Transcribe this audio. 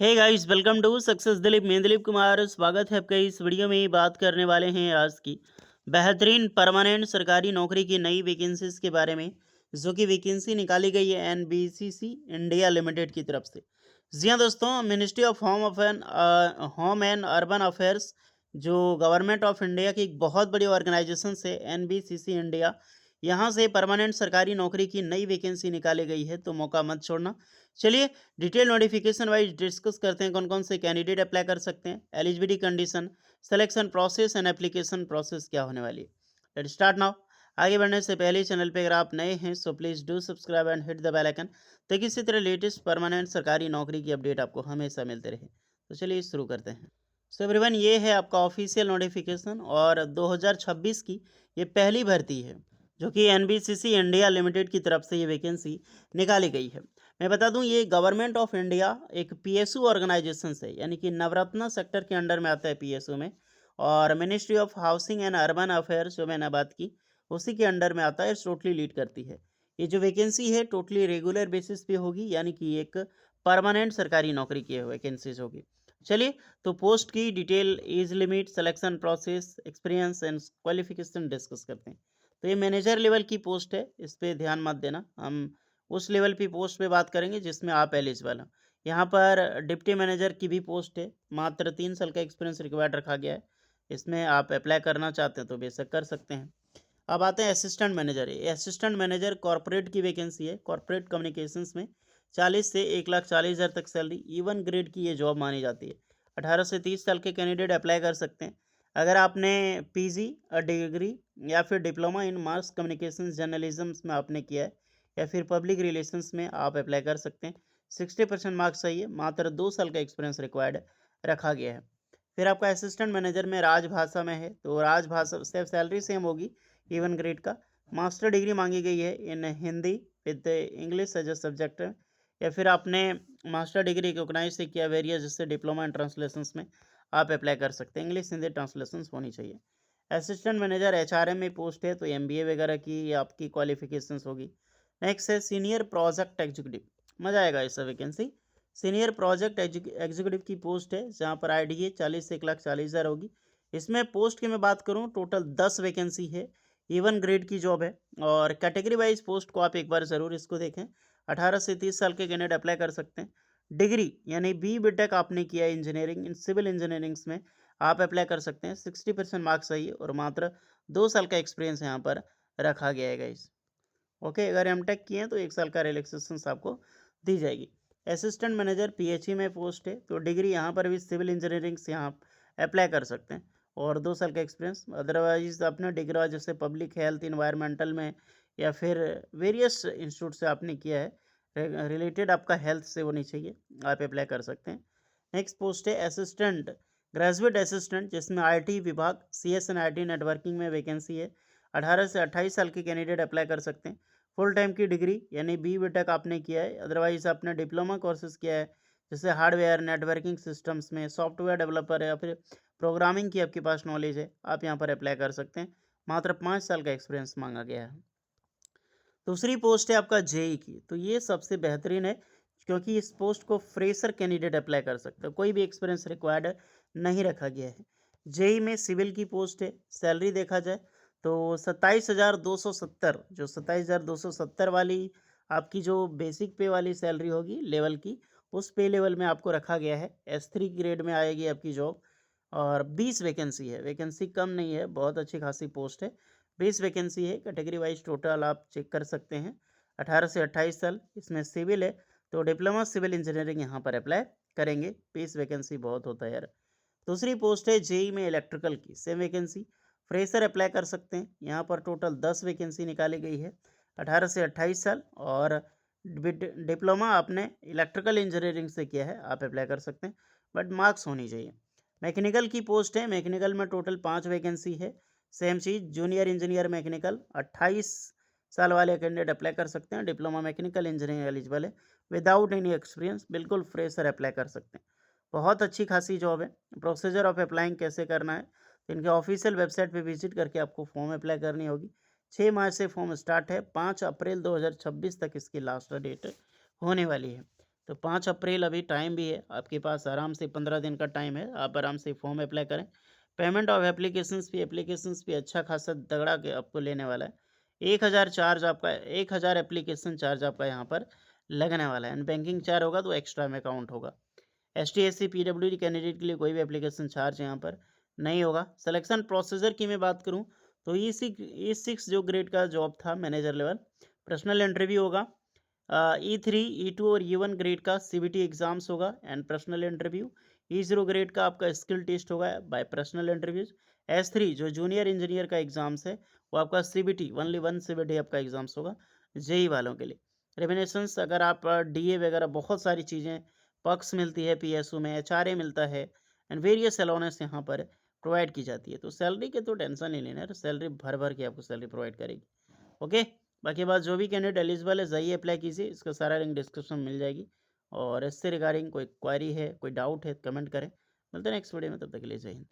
Hey guys, welcome to success Dilip. मैं दिलीप कुमार, स्वागत है आपका। इस वीडियो में बात करने वाले हैं आज की बेहतरीन परमानेंट सरकारी नौकरी की नई वैकेंसीज के बारे में, जो कि वैकेंसी निकाली गई है एनबीसीसी इंडिया लिमिटेड की तरफ से। जी हाँ दोस्तों, ministry of home and urban affairs, जो गवर्नमेंट ऑफ इंडिया की एक बहुत बड़ी ऑर्गेनाइजेशन है एनबीसीसी इंडिया, यहाँ से परमानेंट सरकारी नौकरी की नई वैकेंसी निकाली गई है, तो मौका मत छोड़ना। चलिए डिटेल नोटिफिकेशन वाइज डिस्कस करते हैं कौन कौन से कैंडिडेट अप्लाई कर सकते हैं, eligibility condition, selection process and application process क्या होने वाली है। Let start now. आगे बढ़ने से पहले चैनल पे अगर आप नए हैं so please do subscribe and hit the bell icon, ताकि इसी तरह लेटेस्ट परमानेंट सरकारी नौकरी की अपडेट आपको हमेशा मिलते रहे। तो चलिए शुरू करते हैं। सो एवरीवन, ये है आपका ऑफिशियल नोटिफिकेशन और 2026 की ये पहली भर्ती है, जो कि एनबीसीसी इंडिया लिमिटेड की तरफ से ये वैकेंसी निकाली गई है। मैं बता दूं, ये गवर्नमेंट ऑफ इंडिया एक पीएसयू ऑर्गेनाइजेशन से, यानी कि नवरत्न सेक्टर के अंडर में आता है पीएसयू में, और ministry of housing and urban affairs जो मैंने बात की उसी के अंडर में आता है, टोटली लीड करती है। ये जो वैकेंसी है टोटली रेगुलर बेसिस पे होगी, यानी कि एक परमानेंट सरकारी नौकरी की वैकेंसीज होगी। चलिए, तो पोस्ट की detail, age limit, selection process, experience and qualification discuss करते हैं। तो ये मैनेजर लेवल की पोस्ट है, इस पर ध्यान मत देना। हम उस लेवल की पोस्ट पे बात करेंगे जिसमें आप एलिजिबल हैं। यहाँ पर डिप्टी मैनेजर की भी पोस्ट है, मात्र 3 साल का एक्सपीरियंस रिक्वायर्ड रखा गया है। इसमें आप अप्लाई करना चाहते हैं तो बेशक कर सकते हैं। अब आते हैं असिस्टेंट मैनेजर। ये असिस्टेंट मैनेजर कॉर्पोरेट की वैकेंसी है, कॉर्पोरेट कम्युनिकेशंस में 40 से 1,40,000 तक सैलरी, इवन ग्रेड की ये जॉब मानी जाती है। 18 से 30 साल के कैंडिडेट अप्लाई कर सकते हैं। अगर आपने पीजी डिग्री या फिर diploma in mass communication journalism में आपने किया है, या फिर पब्लिक रिलेशंस में आप अप्लाई कर सकते हैं। 60% मार्क्स चाहिए, मात्र 2 साल का एक्सपीरियंस रिक्वायर्ड रखा गया है। फिर आपका असिस्टेंट मैनेजर में राजभाषा में है, तो राजभाषा से सैलरी सेम होगी, इवन ग्रेड का। मास्टर डिग्री मांगी गई है in Hindi with English as a subject, या फिर आपने मास्टर डिग्री रिकॉग्नाइज से किया वेरियस, जैसे डिप्लोमा इन ट्रांसलेशंस में आप अप्लाई कर सकते हैं। इंग्लिश हिंदी ट्रांसलेशंस होनी चाहिए। असिस्टेंट मैनेजर एचआरएम में पोस्ट है, तो एमबीए वगैरह की आपकी क्वालिफिकेशंस होगी। नेक्स्ट है सीनियर प्रोजेक्ट एग्जीक्यूटिव। मजा आएगा इस वैकेंसी। सीनियर प्रोजेक्ट एग्जीक्यूटिव की पोस्ट है, जहाँ पर आईडीए 40 से 1,40,000 होगी। इसमें पोस्ट की मैं बात करूँ, टोटल 10 वैकेंसी है, इवन ग्रेड की जॉब है। और कैटेगरी वाइज पोस्ट को आप एक बार ज़रूर इसको देखें। 18 से 30 साल के कैंडिडेट अप्लाई कर सकते हैं। डिग्री यानी बीटेक आपने किया है इंजीनियरिंग, इन सिविल इंजीनियरिंग्स में आप अप्लाई कर सकते हैं। 60% मार्क्स चाहिए और मात्र 2 साल का एक्सपीरियंस यहाँ पर रखा गया है गाइस। ओके, अगर एमटेक किए हैं तो 1 साल का रिलैक्सेशन आपको दी जाएगी। असिस्टेंट मैनेजर पीएचई में पोस्ट है, तो डिग्री यहाँ पर भी सिविल इंजीनियरिंग से यहाँ अप्लाई कर सकते हैं, और 2 साल का एक्सपीरियंस। अदरवाइज अपने डिग्री जैसे पब्लिक हेल्थ इन्वायरमेंटल में, या फिर वेरियस इंस्टीट्यूट से आपने किया है, रिलेटेड आपका हेल्थ से होनी चाहिए, आप अप्लाई कर सकते हैं। नेक्स्ट पोस्ट है असिस्टेंट ग्रेजुएट असिस्टेंट, जिसमें आईटी विभाग सीएसएन आईटी नेटवर्किंग में वैकेंसी है। 18 से 28 साल के कैंडिडेट अप्लाई कर सकते हैं। फुल टाइम की डिग्री यानी बीटेक आपने किया है, अदरवाइज आपने डिप्लोमा कोर्सेज किया है, जैसे हार्डवेयर नेटवर्किंग सिस्टम्स में सॉफ्टवेयर डेवलपर है, या फिर प्रोग्रामिंग की आपके पास नॉलेज है, आप यहाँ पर अप्लाई कर सकते हैं। मात्र 5 साल का एक्सपीरियंस मांगा गया है। दूसरी पोस्ट है आपका जेई की, तो ये सबसे बेहतरीन है, क्योंकि इस पोस्ट को फ्रेशर कैंडिडेट अप्लाई कर सकते हैं, कोई भी एक्सपीरियंस रिक्वायर्ड नहीं रखा गया है। जेई में सिविल की पोस्ट है। सैलरी देखा जाए तो 27,270, जो 27,270 वाली आपकी जो बेसिक पे वाली सैलरी होगी लेवल की, उस पे लेवल में आपको रखा गया है। S3 ग्रेड में आएगी आपकी जॉब, और 20 वैकेंसी है, वैकेंसी कम नहीं है, बहुत अच्छी खासी पोस्ट है। 20 वैकेंसी है, कैटेगरी वाइज टोटल आप चेक कर सकते हैं। 18 से 28 साल, इसमें सिविल है, तो डिप्लोमा सिविल इंजीनियरिंग यहाँ पर अप्लाई करेंगे। 20 वैकेंसी बहुत होता है यार। दूसरी पोस्ट है जेई में इलेक्ट्रिकल की, सेम वैकेंसी, फ्रेशर अप्लाई कर सकते हैं। यहाँ पर टोटल 10 वैकेंसी निकाली गई है। 18 से 28 साल, और डिप्लोमा आपने इलेक्ट्रिकल इंजीनियरिंग से किया है, आप अप्लाई कर सकते हैं, बट मार्क्स होनी चाहिए। मैकेनिकल की पोस्ट है, मैकेनिकल में टोटल 5 वैकेंसी है। सेम चीज़, जूनियर इंजीनियर मैकेनिकल 28 साल वाले कैंडिडेट अप्लाई कर सकते हैं। डिप्लोमा मैकेनिकल इंजीनियरिंग एलिजिबल है, विदाउट एनी एक्सपीरियंस, बिल्कुल फ्रेशर अप्लाई कर सकते हैं। बहुत अच्छी खासी जॉब है। प्रोसीजर ऑफ अप्लाइंग कैसे करना है, तो इनके ऑफिशियल वेबसाइट पे विजिट करके आपको फॉर्म अप्लाई करनी होगी। 6 मार्च से फॉर्म स्टार्ट है, 5 अप्रैल 2026 तक इसकी लास्ट डेट होने वाली है। तो 5 अप्रैल अभी टाइम भी है आपके पास, आराम से 15 दिन का टाइम है, आप आराम से फॉर्म अप्लाई करें। पेमेंट ऑफ एप्लीकेशंस भी अच्छा खासा तगड़ा के आपको लेने वाला है। 1000 चार्ज आपका 1000 एप्लीकेशन चार्ज आपका यहाँ पर लगने वाला है, एंड बैंकिंग चार्ज होगा तो एक्स्ट्रा में काउंट होगा। एसटी, एससी, पीडब्ल्यूडी कैंडिडेट के लिए कोई भी एप्लीकेशन चार्ज यहाँ पर नहीं होगा। सिलेक्शन प्रोसीजर की मैं बात करूँ तो ई6 जो ग्रेड का जॉब था मैनेजर लेवल, पर्सनल इंटरव्यू होगा। ई3, ई2 और ई1 ग्रेड का सीबीटी एग्जाम्स होगा एंड पर्सनल इंटरव्यू। ई0 ग्रेड का आपका स्किल टेस्ट होगा बाय पर्सनल इंटरव्यूज। एस3 जो जूनियर इंजीनियर का एग्जाम्स है वो आपका सीबीटी, ओनली वन सीबीटी आपका एग्जाम्स होगा जेई वालों के लिए। रेमिनेशंस अगर आप डीए वगैरह बहुत सारी चीज़ें पक्स मिलती है, पीएसयू में एचआरए मिलता है एंड वेरियस अलाउंस यहाँ पर प्रोवाइड की जाती है। तो सैलरी के तो टेंशन नहीं लेना है, सैलरी भर भर के आपको सैलरी प्रोवाइड करेगी। ओके, बाकी बात जो भी कैंडिडेट एलिजिबल है जाइए अप्लाई कीजिए, इसका सारा लिंक डिस्क्रिप्शन में मिल जाएगी। और इससे रिगार्डिंग कोई क्वारी है, कोई डाउट है, कमेंट करें। मिलते हैं नेक्स्ट वीडियो में, तब तक के लिए जय हिंद।